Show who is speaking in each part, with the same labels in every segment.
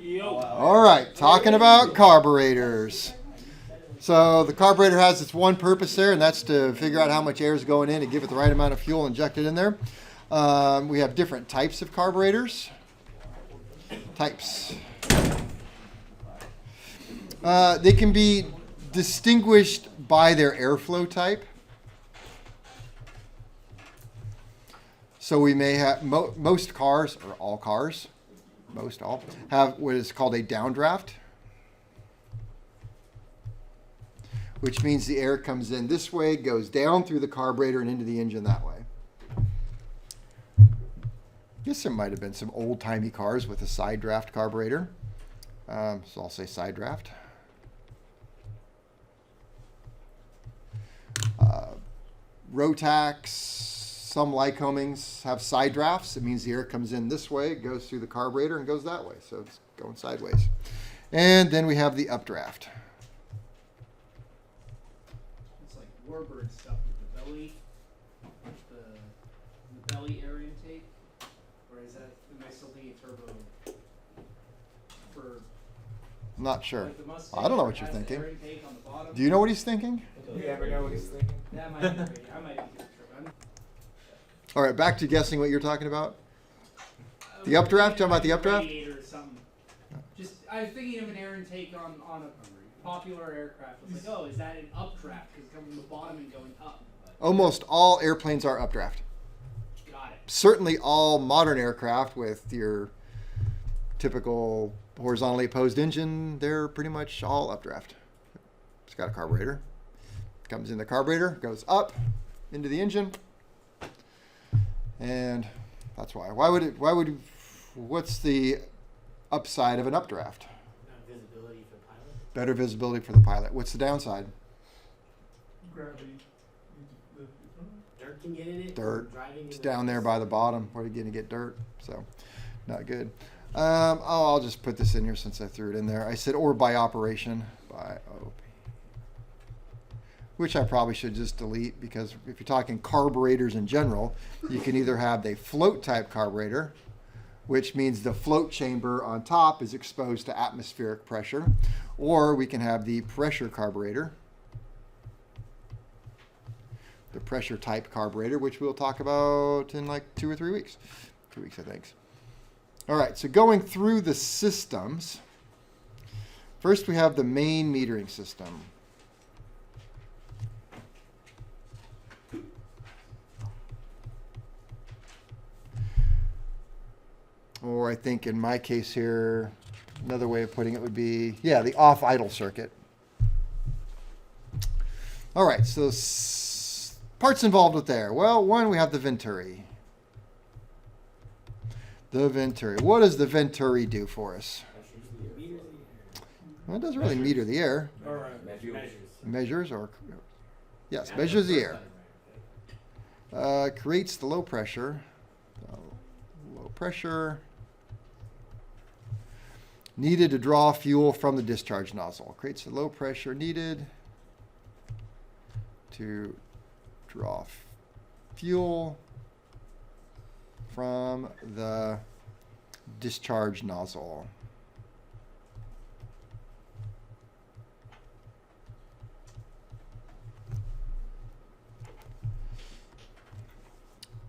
Speaker 1: All right, talking about carburetors. So the carburetor has its one purpose there, and that's to figure out how much air is going in and give it the right amount of fuel injected in there. We have different types of carburetors. They can be distinguished by their airflow type. So we may have most cars, or all cars, most all, have what is called a downdraft, which means the air comes in this way, goes down through the carburetor and into the engine that way. I guess there might have been some old-timey cars with a side draft carburetor. So I'll say side draft. Rotax, some Lycomings have side drafts. It means the air comes in this way, it goes through the carburetor and goes that way. So it's going sideways. And then we have the updraft.
Speaker 2: It's like warbird stuff with the belly, the belly air intake. Or is that, am I still thinking turbo?
Speaker 1: I'm not sure.
Speaker 2: Like the
Speaker 1: I don't know what you're thinking.
Speaker 2: air intake on the bottom?
Speaker 1: Do you know what he's thinking?
Speaker 3: You ever know what he's thinking?
Speaker 2: That might be right. I might be thinking turbo.
Speaker 1: All right, back to guessing what you're talking about. The updraft? Talking about the updraft?
Speaker 2: Radiator or something. Just, I was thinking of an air intake on a popular aircraft. It's like, oh, is that an updraft? Because it's coming from the bottom and going up. But
Speaker 1: Almost all airplanes are updraft.
Speaker 2: got it.
Speaker 1: Certainly all modern aircraft with your typical horizontally opposed engine, they're pretty much all updraft. It's got a carburetor. Comes in the carburetor, goes up into the engine. And that's why. What's the upside of an updraft?
Speaker 4: Visibility for the pilot.
Speaker 1: Better visibility for the pilot. What's the downside?
Speaker 3: Gravity.
Speaker 4: Dirt can get in it.
Speaker 1: Dirt.
Speaker 4: Driving
Speaker 1: It's
Speaker 4: in
Speaker 1: down there by the bottom where you're going to get dirt. So, not good. I'll just put this in here since I threw it in there. I said, or by operation. By OP. Which I probably should just delete, because if you're talking carburetors in general, you can either have the float type carburetor, which means the float chamber on top is exposed to atmospheric pressure, or we can have the pressure carburetor, the pressure type carburetor, which we'll talk about in like 2 or 3 weeks. 2 weeks, I think. All right, so going through the systems, first we have the main metering system. Or I think in my case here, another way of putting it would be, yeah, the off-idle circuit. All right, so parts involved with there. Well, one, we have the Venturi. The Venturi. What does the Venturi do for us? Well, it doesn't really meter the air. Measures or, yes, measures the air. Creates the low pressure. Low pressure needed to draw fuel from the discharge nozzle. Creates the low pressure needed to draw fuel from the discharge nozzle.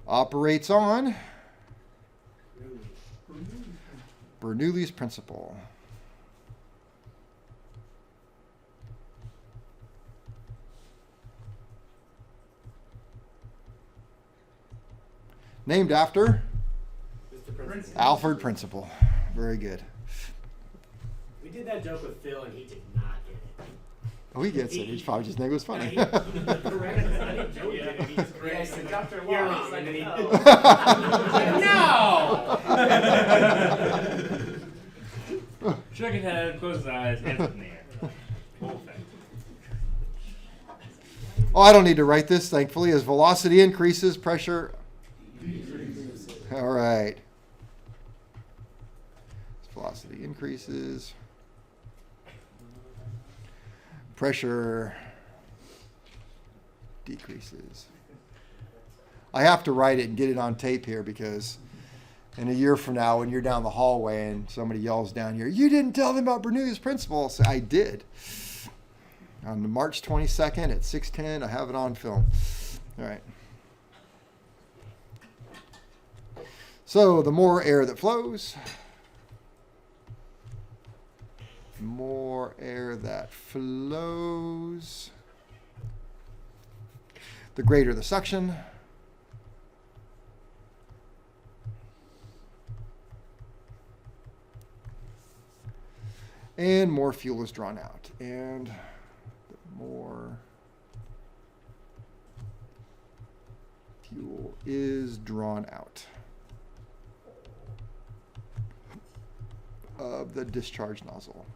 Speaker 1: Operates on Bernoulli's principle. Named after Alfred Principle. Very good.
Speaker 4: We did that joke with Phil, and he did not get it.
Speaker 1: Oh, he gets it. He probably just think it was funny.
Speaker 4: Correct. I didn't joke with it. He just corrected it.
Speaker 2: Dr.
Speaker 4: You're
Speaker 2: Law,
Speaker 4: wrong.
Speaker 2: it's like,
Speaker 4: And then he-
Speaker 2: no!
Speaker 5: Shook his head, closed his eyes, hands up in the air. Full effect.
Speaker 1: Oh, I don't need to write this, thankfully. As velocity increases, pressure. All right. As velocity increases, pressure decreases. I have to write it and get it on tape here because And a year from now, when you're down the hallway and somebody yells down here, "You didn't tell them about Bernoulli's principle." So I did. On March 22nd at 6:10, I have it on film. All right. So the more air that flows, the greater the suction. And more fuel is drawn out. And the more fuel is drawn out of the discharge nozzle.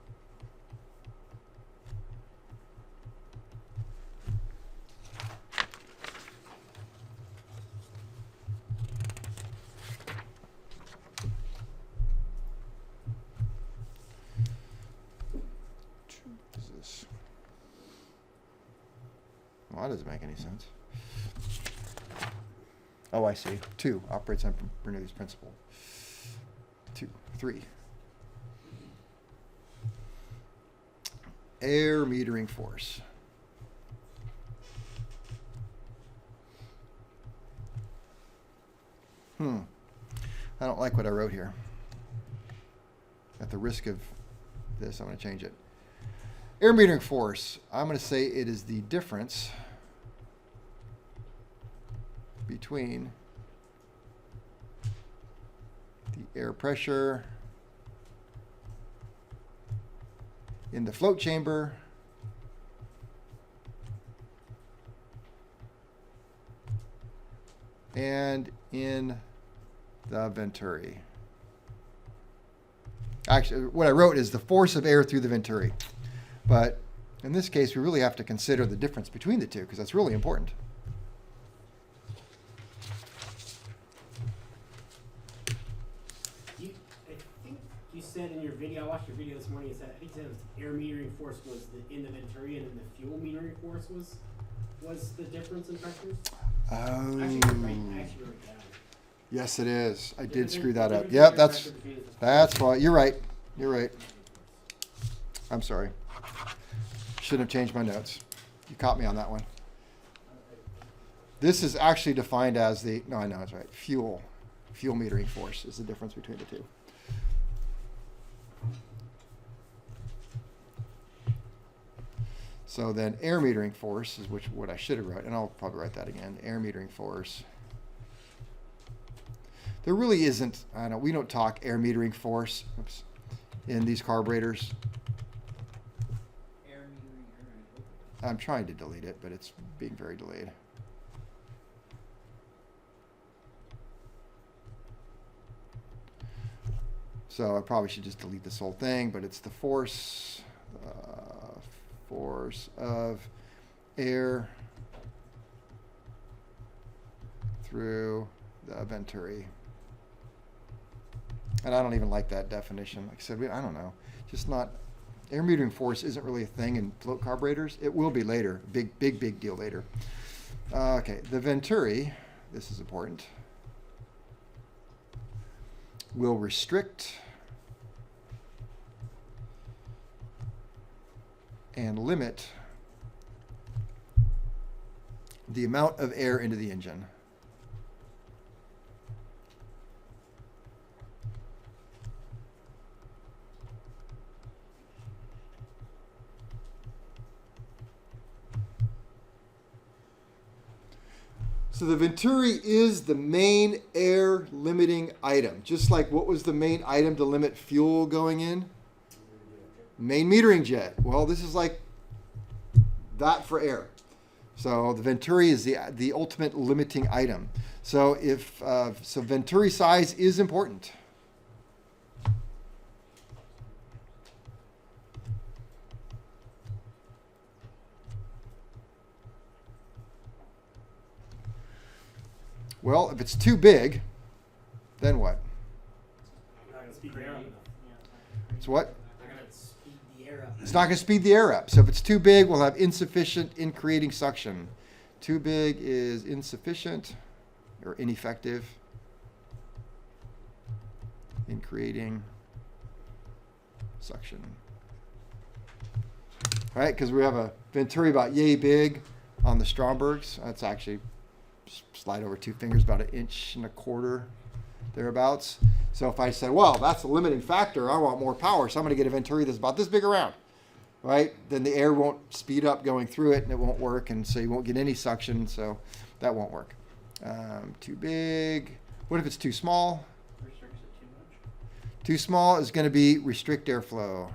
Speaker 1: Well, that doesn't make any sense. Oh, I see. 2 operates on Bernoulli's principle. 2, 3. Air metering force. I don't like what I wrote here. At the risk of this, I'm going to change it. Air metering force, I'm going to say it is the difference between the air pressure in the float chamber and in the venturi. Actually, what I wrote is the force of air through the venturi. But in this case, we really have to consider the difference between the two because that's really important.
Speaker 4: I think you said in your video, I watched your video this morning, I think you said air metering force was in the venturi and then the fuel metering force was the difference in pressures?
Speaker 1: Oh.
Speaker 4: I actually wrote it down.
Speaker 1: Yes, it is. I did screw that up.
Speaker 4: Difference
Speaker 1: Yep,
Speaker 4: in
Speaker 1: that's
Speaker 4: pressure between the-
Speaker 1: that's why. You're right. You're right. I'm sorry. Shouldn't have changed my notes. You caught me on that one. This is actually defined as the, no, I know it's right. Fuel metering force is the difference between the two. So then air metering force is what I should have wrote, and I'll probably write that again. Air metering force. There really isn't, we don't talk air metering force in these carburetors. I'm trying to delete it, but it's being very delayed. So I probably should just delete this whole thing, but it's the force of air through the venturi. And I don't even like that definition. Like I said, I don't know. Just not, air metering force isn't really a thing in float carburetors. It will be later. Big deal later. Okay, the venturi, this is important, will restrict and limit the amount of air into the engine. So the venturi is the main air limiting item. Just like what was the main item to limit fuel going in? Main metering jet. Well, this is like that for air. So the venturi is the ultimate limiting item. So so venturi size is important. Well, if it's too big, then what? It's what? It's not going to speed the air up. So if it's too big, we'll have insufficient in creating suction. Too big is insufficient or ineffective in creating suction. All right, because we have a venturi about yay big on the Strombergs. That's actually, slide over 2 fingers, about 1.25 inches, thereabouts. So if I say, well, that's a limiting factor, I want more power, so I'm going to get a venturi that's about this big around, right? Then the air won't speed up going through it, and it won't work, and so you won't get any suction, so that won't work. Too big. What if it's too small?
Speaker 2: Restricts it too much.
Speaker 1: Too small is going to be restrict airflow.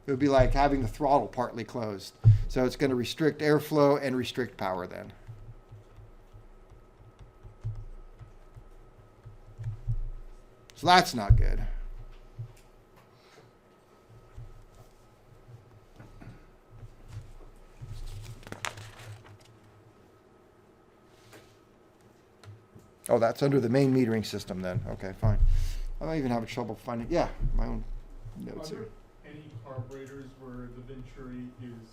Speaker 1: It would be like having the throttle partly closed. So it's going to restrict airflow and restrict power then. So that's not good. Oh, that's under the main metering system then. Okay, fine. I don't even have trouble finding. Yeah, my own notes
Speaker 3: Are
Speaker 1: here.
Speaker 3: there any carburetors where the venturi is,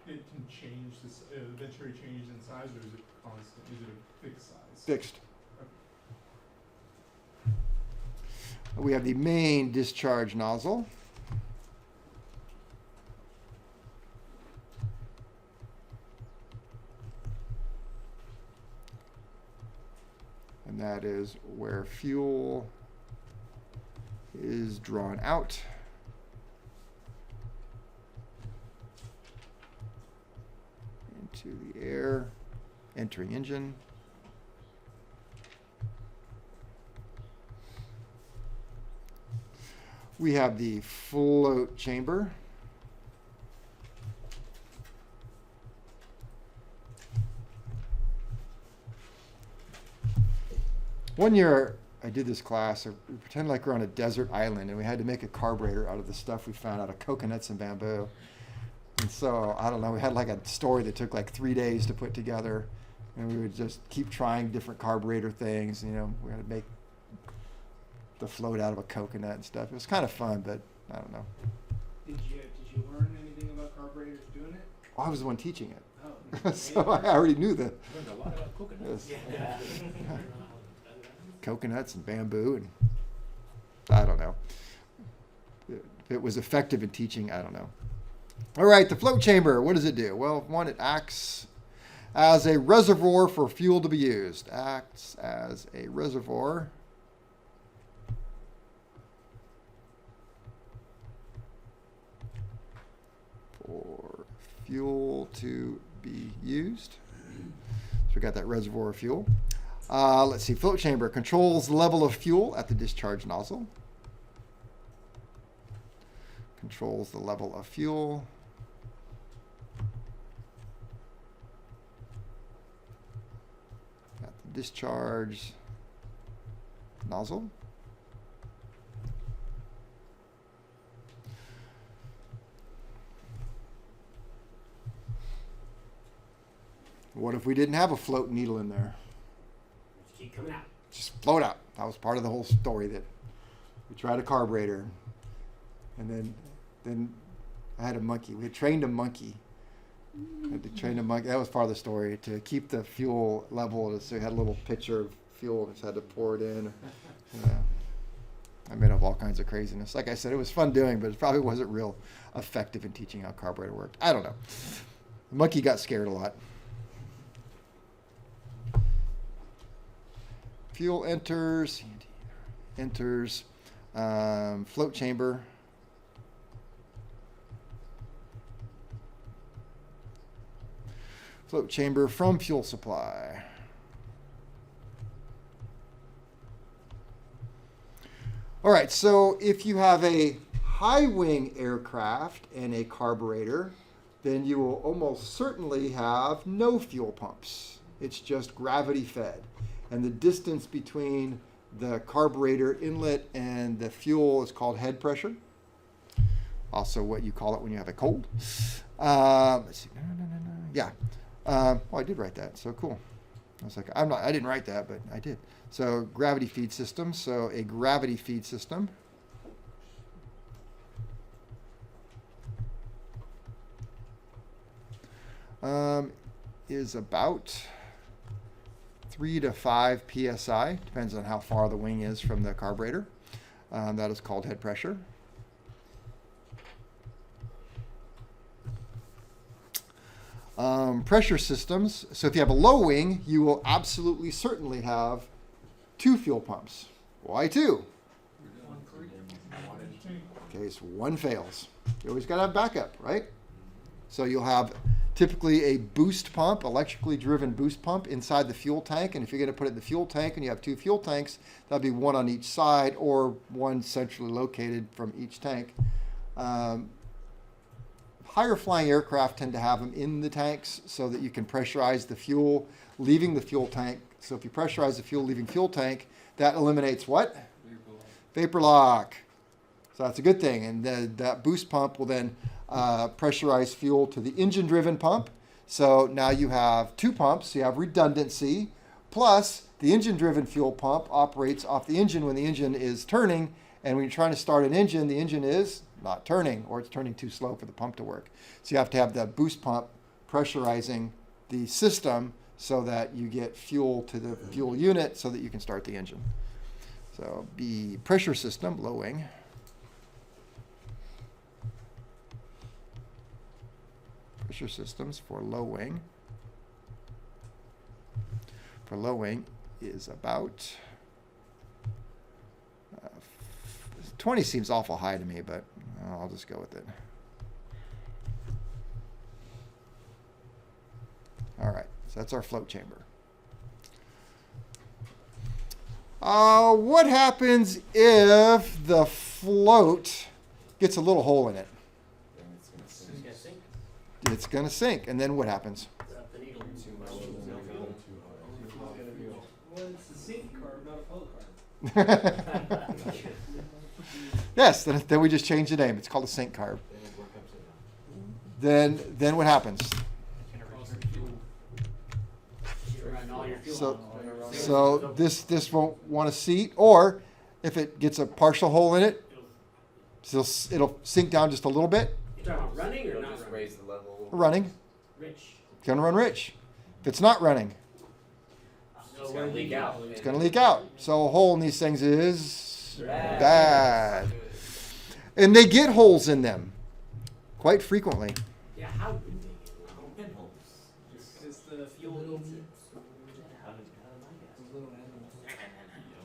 Speaker 3: it can change this, the venturi changes in size, or is it constant? Is it a fixed size?
Speaker 1: Fixed. We have the main discharge nozzle. And that is where fuel is drawn out. Into the air, entering engine. We have the float chamber. One year I did this class, we pretended like we're on a desert island and we had to make a carburetor out of the stuff we found out of coconuts and bamboo. And so, I don't know, we had like a story that took like 3 days to put together, and we would just keep trying different carburetor things. You know, we had to make the float out of a coconut and stuff. It was kind of fun, but I don't know.
Speaker 2: Did you learn anything about carburetors doing it?
Speaker 1: Well, I was the one teaching it.
Speaker 2: Oh.
Speaker 1: So I already knew the
Speaker 5: Learned a lot about coconuts.
Speaker 1: yes. Coconuts and bamboo, and I don't know. If it was effective in teaching, I don't know. All right, the float chamber, what does it do? Well, one, it acts as a reservoir for fuel to be used. Acts as a reservoir for fuel to be used. So we got that reservoir of fuel. Let's see, float chamber controls the level of fuel at the discharge nozzle. Controls the level of fuel. At the discharge nozzle. What if we didn't have a float needle in there?
Speaker 4: Just keep coming out.
Speaker 1: Just float out. That was part of the whole story, that we tried a carburetor, and then I had a monkey. We had trained a monkey. Had to train a monkey. That was part of the story, to keep the fuel level. So we had a little pitcher of fuel, and just had to pour it in. I made up all kinds of craziness. Like I said, it was fun doing, but it probably wasn't real effective in teaching how carburetor worked. I don't know. The monkey got scared a lot. Fuel enters, float chamber. Float chamber from fuel supply. All right, so if you have a high wing aircraft and a carburetor, then you will almost certainly have no fuel pumps. It's just gravity fed. And the distance between the carburetor inlet and the fuel is called head pressure. Also what you call it when you have a cold. Let's see. Yeah. Oh, I did write that. So cool. I was like, I didn't write that, but I did. So gravity feed system. So a gravity feed system is about 3 to 5 psi, depends on how far the wing is from the carburetor. That is called head pressure. Pressure systems. So if you have a low wing, you will absolutely certainly have 2 fuel pumps. Why 2? In case one fails. You always got to have backup, right? So you'll have typically a boost pump, electrically driven boost pump inside the fuel tank. And if you're going to put it in the fuel tank and you have 2 fuel tanks, that'll be one on each side or one centrally located from each tank. Higher flying aircraft tend to have them in the tanks so that you can pressurize the fuel leaving the fuel tank. So if you pressurize the fuel leaving fuel tank, that eliminates what? Vapor lock. So that's a good thing. And that boost pump will then pressurize fuel to the engine-driven pump. So now you have 2 pumps. You have redundancy. Plus, the engine-driven fuel pump operates off the engine when the engine is turning. And when you're trying to start an engine, the engine is not turning, or it's turning too slow for the pump to work. So you have to have the boost pump pressurizing the system so that you get fuel to the fuel unit so that you can start the engine. So the pressure system, low wing. Pressure systems for low wing. For low wing is about 20 seems awful high to me, but I'll just go with it. All right, so that's our float chamber. What happens if the float gets a little hole in it? It's going to sink, and then what happens?
Speaker 2: Well, it's a sink carb, not a float carb.
Speaker 1: Yes, then we just change the name. It's called a sink carb. Then what happens? So this won't want to seat, or if it gets a partial hole in it, it'll sink down just a little bit.
Speaker 4: You're talking about running or not
Speaker 6: Just
Speaker 4: running?
Speaker 6: raise the level.
Speaker 1: Running.
Speaker 4: Rich.
Speaker 1: It's going to run rich. If it's not running,
Speaker 4: It's gonna leak out.
Speaker 1: it's going to leak out. So a hole in these things is bad. And they get holes in them quite frequently.
Speaker 4: Yeah, how do they get pinholes?
Speaker 2: Because the fuel eats it.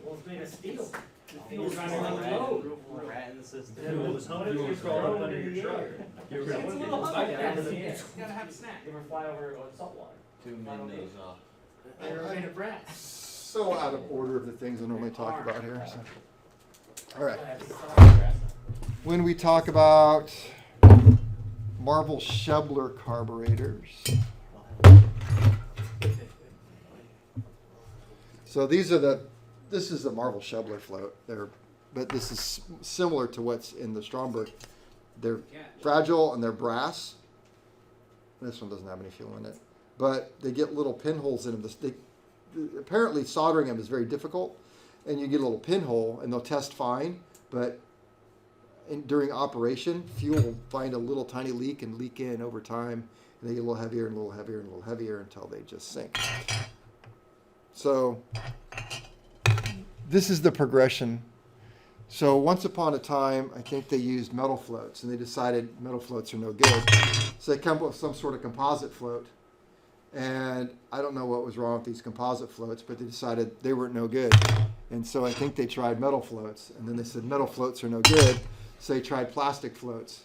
Speaker 4: Well, it's made of steel.
Speaker 2: The fuel's
Speaker 4: running on the road.
Speaker 5: Rat in the system.
Speaker 3: It's crawling up under your truck.
Speaker 2: It's a little hungry. It's gotta have a snack.
Speaker 5: You ever fly over salt water?
Speaker 6: Too many off.
Speaker 4: They're made of brass.
Speaker 1: So out of order of the things I normally talk about here. So. All right. When we talk about Marvel Schebler carburetors. So this is the Marvel Schebler float. But this is similar to what's in the Stromberg. They're fragile and they're brass. This one doesn't have any fuel in it. But they get little pinholes in them. Apparently soldering them is very difficult. And you get a little pinhole and they'll test fine. But during operation, fuel will find a little tiny leak and leak in over time. And they get a little heavier and a little heavier and a little heavier until they just sink. So this is the progression. So once upon a time, I think they used metal floats, and they decided metal floats are no good. So they come up with some sort of composite float. And I don't know what was wrong with these composite floats, but they decided they weren't no good. And so I think they tried metal floats, and then they said metal floats are no good, so they tried plastic floats.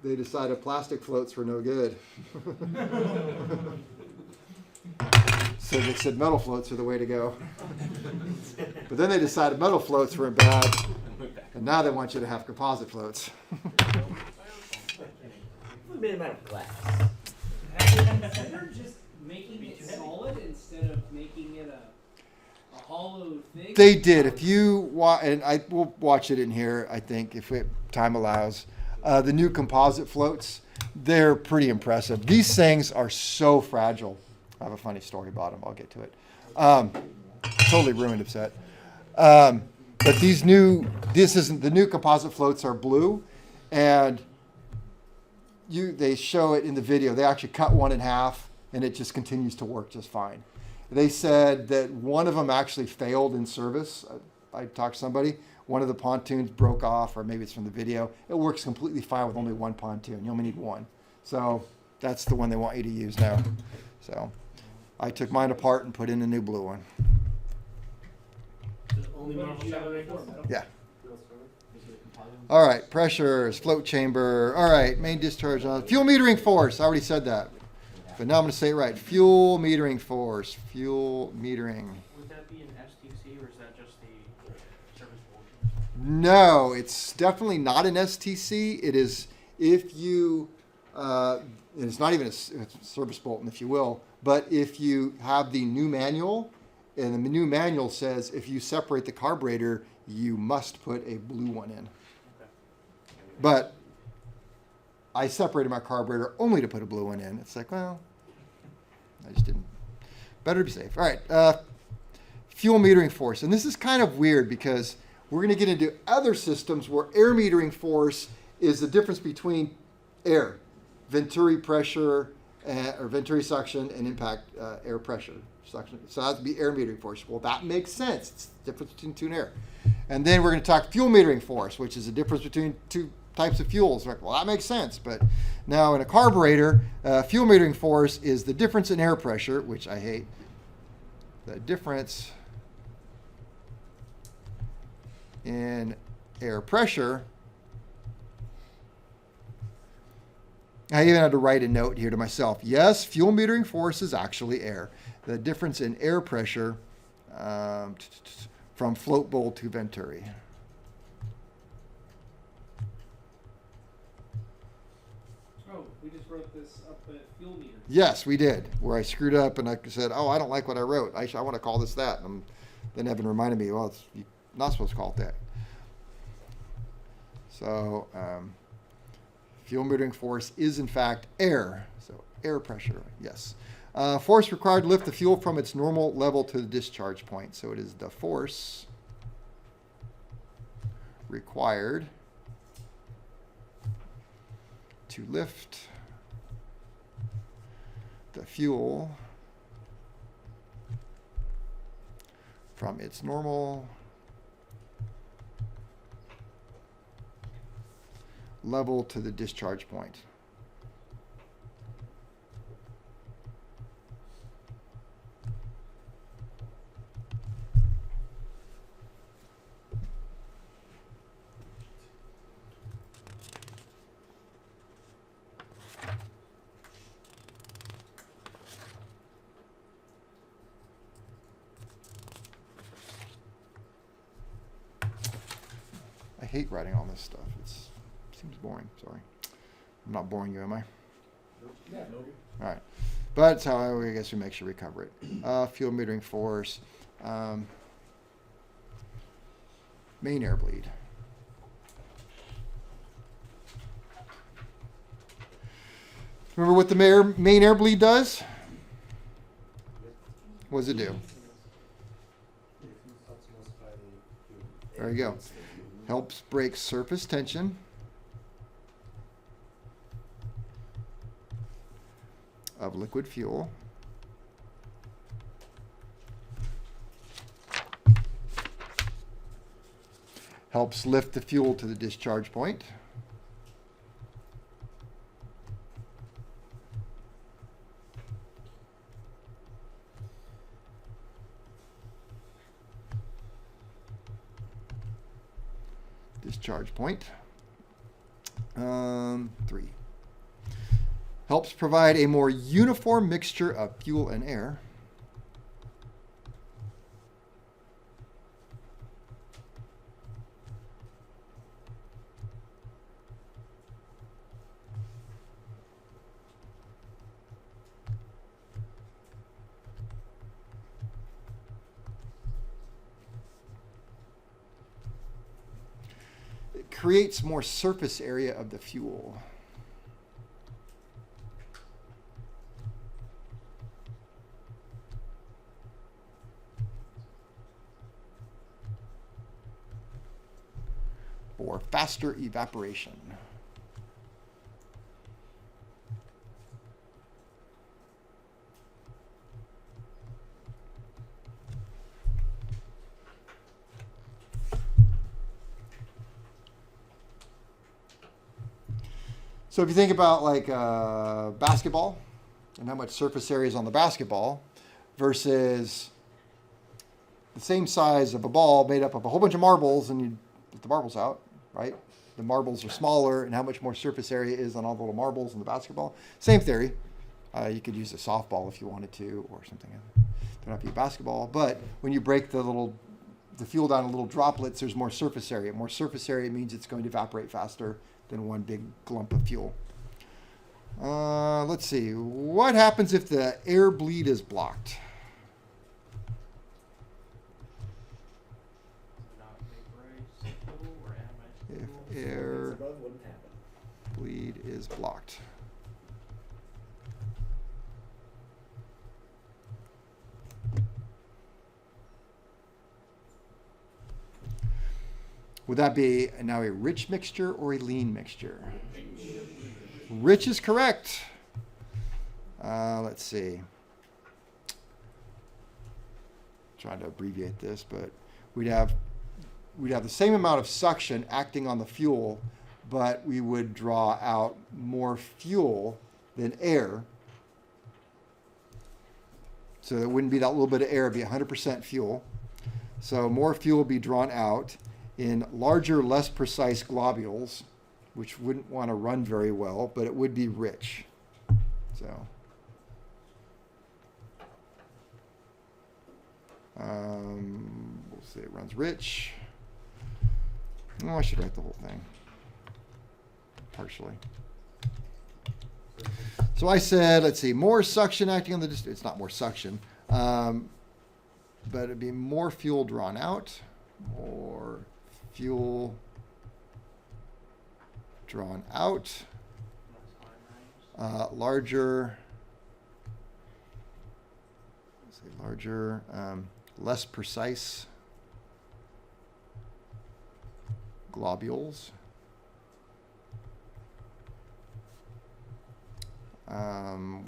Speaker 1: They decided plastic floats were no good. So they said metal floats are the way to go. But then they decided metal floats weren't bad, and now they want you to have composite floats.
Speaker 5: We made them out of glass.
Speaker 2: Have you considered just making it solid instead of making it a hollow thing?
Speaker 1: They did. If you and I will watch it in here, I think, if time allows. The new composite floats, they're pretty impressive. These things are so fragile. I have a funny story about them. I'll get to it. Totally ruined upset. But the new composite floats are blue, and they show it in the video. They actually cut one in half, and it just continues to work just fine. They said that one of them actually failed in service. I talked to somebody. One of the pontoons broke off, or maybe it's from the video. It works completely fine with only one pontoon. You only need one. So that's the one they want you to use now. So I took mine apart and put in a new blue one.
Speaker 4: The only
Speaker 2: What
Speaker 4: Marvel
Speaker 2: did you have
Speaker 4: Schebler
Speaker 2: it for,
Speaker 4: makes?
Speaker 2: metal?
Speaker 1: Yeah.
Speaker 4: No, sorry. Is it a composite?
Speaker 1: All right, pressures, float chamber. All right, main discharge on fuel metering force. I already said that, but now I'm going to say it right. Fuel metering force. Fuel metering.
Speaker 7: Would that be an STC or is that just the service bulletin?
Speaker 1: No, it's definitely not an STC. It is if you. It's not even a service bulletin, if you will. But if you have the new manual, and the new manual says if you separate the carburetor, you must put a blue one in. But I separated my carburetor only to put a blue one in. It's like, well, I just didn't. Better to be safe. All right, fuel metering force. And this is kind of weird because we're going to get into other systems where air metering force is the difference between air, venturi pressure, or venturi suction, and impact air pressure suction. So that would be air metering force. Well, that makes sense. It's the difference between two and air. And then we're going to talk fuel metering force, which is the difference between two types of fuels. Like, well, that makes sense. But now in a carburetor, fuel metering force is the difference in air pressure, which I hate. The difference in air pressure. I even had to write a note here to myself. Yes, fuel metering force is actually air. The difference in air pressure from float bowl to venturi.
Speaker 2: Oh, we just wrote this up at fuel meter.
Speaker 1: Yes, we did. Where I screwed up and I said, oh, I don't like what I wrote. I want to call this that. And then Evan reminded me, well, you're not supposed to call it that. So fuel metering force is, in fact, air. So air pressure, yes. Force required to lift the fuel from its normal level to the discharge point. So it is the force required to lift the fuel from its normal level to the discharge point. I hate writing all this stuff. It seems boring. Sorry. I'm not boring you, am I?
Speaker 2: Yeah.
Speaker 1: All right. But it's how I guess we make sure we cover it. Fuel metering force. Main air bleed. Remember what the main air bleed does? What does it do? There you go. Helps break surface tension. Of liquid fuel. Helps lift the fuel to the discharge point. Discharge point. 3. Helps provide a more uniform mixture of fuel and air. It creates more surface area of the fuel. For faster evaporation. So if you think about like basketball and how much surface area is on the basketball versus the same size of a ball made up of a whole bunch of marbles, and you put the marbles out, right? The marbles are smaller, and how much more surface area is on all the little marbles in the basketball. Same theory. You could use a softball if you wanted to, or something. Don't have to be basketball. But when you break the fuel down in little droplets, there's more surface area. More surface area means it's going to evaporate faster than one big lump of fuel. Let's see. What happens if the air bleed is blocked?
Speaker 7: Not vaporize fuel or atomize
Speaker 1: If
Speaker 7: fuel.
Speaker 1: air
Speaker 4: Above wouldn't happen.
Speaker 1: bleed is blocked. Would that be now a rich mixture or a lean mixture? Rich is correct. Let's see. Trying to abbreviate this, but we'd have the same amount of suction acting on the fuel, but we would draw out more fuel than air. So it wouldn't be that little bit of air, it'd be 100% fuel. So more fuel would be drawn out in larger, less precise globules, which wouldn't want to run very well, but it would be rich. So, we'll say it runs rich. Oh, I should write the whole thing, partially. So I said, let's see, more suction acting on the, it's not more suction, but it'd be more fuel drawn out, more fuel drawn out, larger, less precise globules,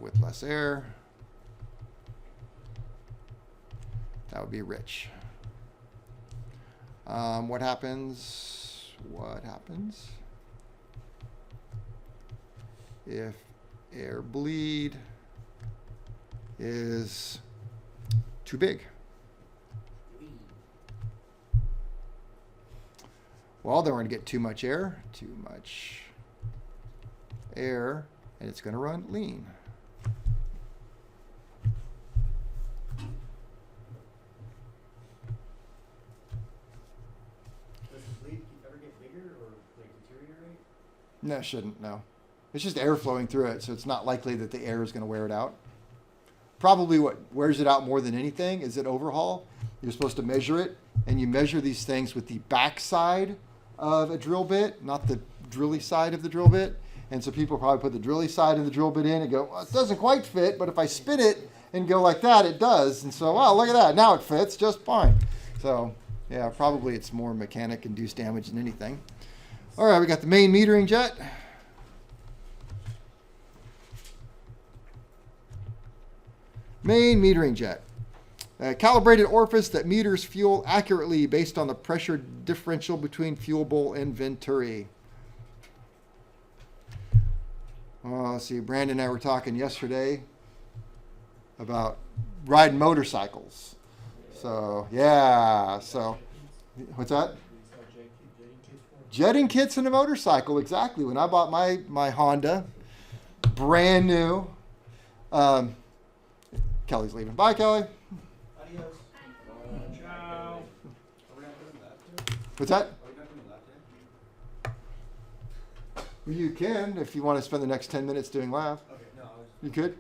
Speaker 1: with less air. That would be rich. What happens if air bleed is too big? Well, then we're going to get too much air, and it's going to run lean.
Speaker 4: Does the bleed ever get bigger or like deteriorate?
Speaker 1: No, it shouldn't, no. It's just air flowing through it, so it's not likely that the air is going to wear it out. Probably what wears it out more than anything is an overhaul. You're supposed to measure it, and you measure these things with the back side of a drill bit, not the drilly side of the drill bit. And so people probably put the drilly side of the drill bit in and go, well, it doesn't quite fit, but if I spin it and go like that, it does. And so, wow, look at that. Now it fits just fine. So, yeah, probably it's more mechanic-induced damage than anything. All right, we got the main metering jet. Main metering jet. A calibrated orifice that meters fuel accurately based on the pressure differential between fuel bowl and venturi. Well, let's see, Brandon and I were talking yesterday about riding motorcycles. So, yeah, so, what's that? Jetting kits in a motorcycle, exactly. When I bought my Honda, brand new. Kelly's leaving. Bye, Kelly.
Speaker 6: Adios.
Speaker 7: Ciao.
Speaker 6: Are we not doing that too?
Speaker 1: What's that?
Speaker 6: Are we not doing that today?
Speaker 1: Well, you can if you want to spend the next 10 minutes doing lab.
Speaker 6: Okay, no, I was.
Speaker 1: You could?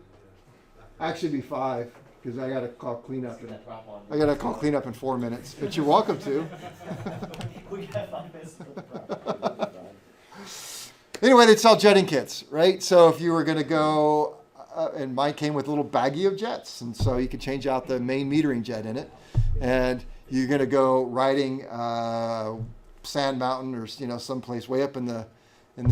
Speaker 1: Actually, it'd be 5 because I got to call cleanup.
Speaker 6: That drop on.
Speaker 1: I got to call cleanup in 4 minutes, but you're welcome to.
Speaker 6: We got 5 minutes.
Speaker 1: Anyway, they sell jetting kits, right? So if you were going to go, and mine came with a little baggie of jets, and so you could change out the main metering jet in it, and you're going to go riding Sand Mountain or someplace way up in the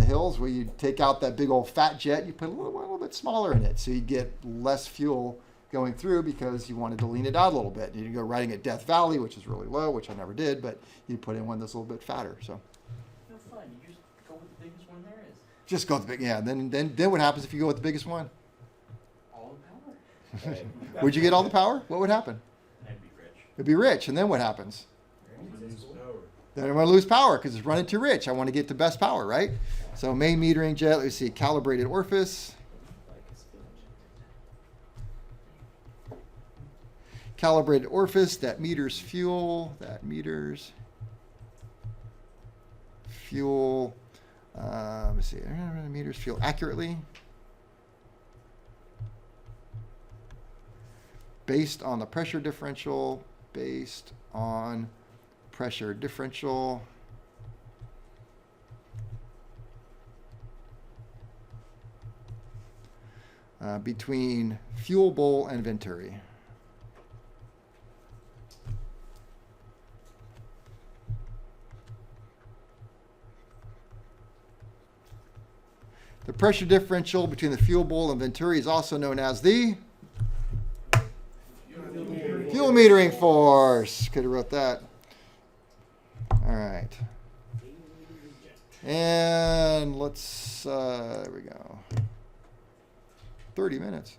Speaker 1: hills where you take out that big old fat jet, you put a little bit smaller in it, so you get less fuel going through because you wanted to lean it out a little bit. You go riding at Death Valley, which is really low, which I never did, but you put in one that's a little bit fatter. So
Speaker 7: No fun. You just go with the biggest one there is.
Speaker 1: Just go with the big. Yeah. Then what happens if you go with the biggest one?
Speaker 7: All the power.
Speaker 1: Would you get all the power? What would happen?
Speaker 7: I'd be rich.
Speaker 1: It'd be rich, and then what happens?
Speaker 6: Lose power.
Speaker 1: Then I'm going to lose power because it's running too rich. I want to get the best power, right? So main metering jet. Let's see, calibrated orifice. Calibrated orifice that meters fuel. That meters fuel. Let's see, meters fuel accurately. Based on the pressure differential. Based on pressure differential. Between fuel bowl and venturi. The pressure differential between the fuel bowl and venturi is also known as the fuel metering force. Could have wrote that. All right. And let's, there we go. 30 minutes.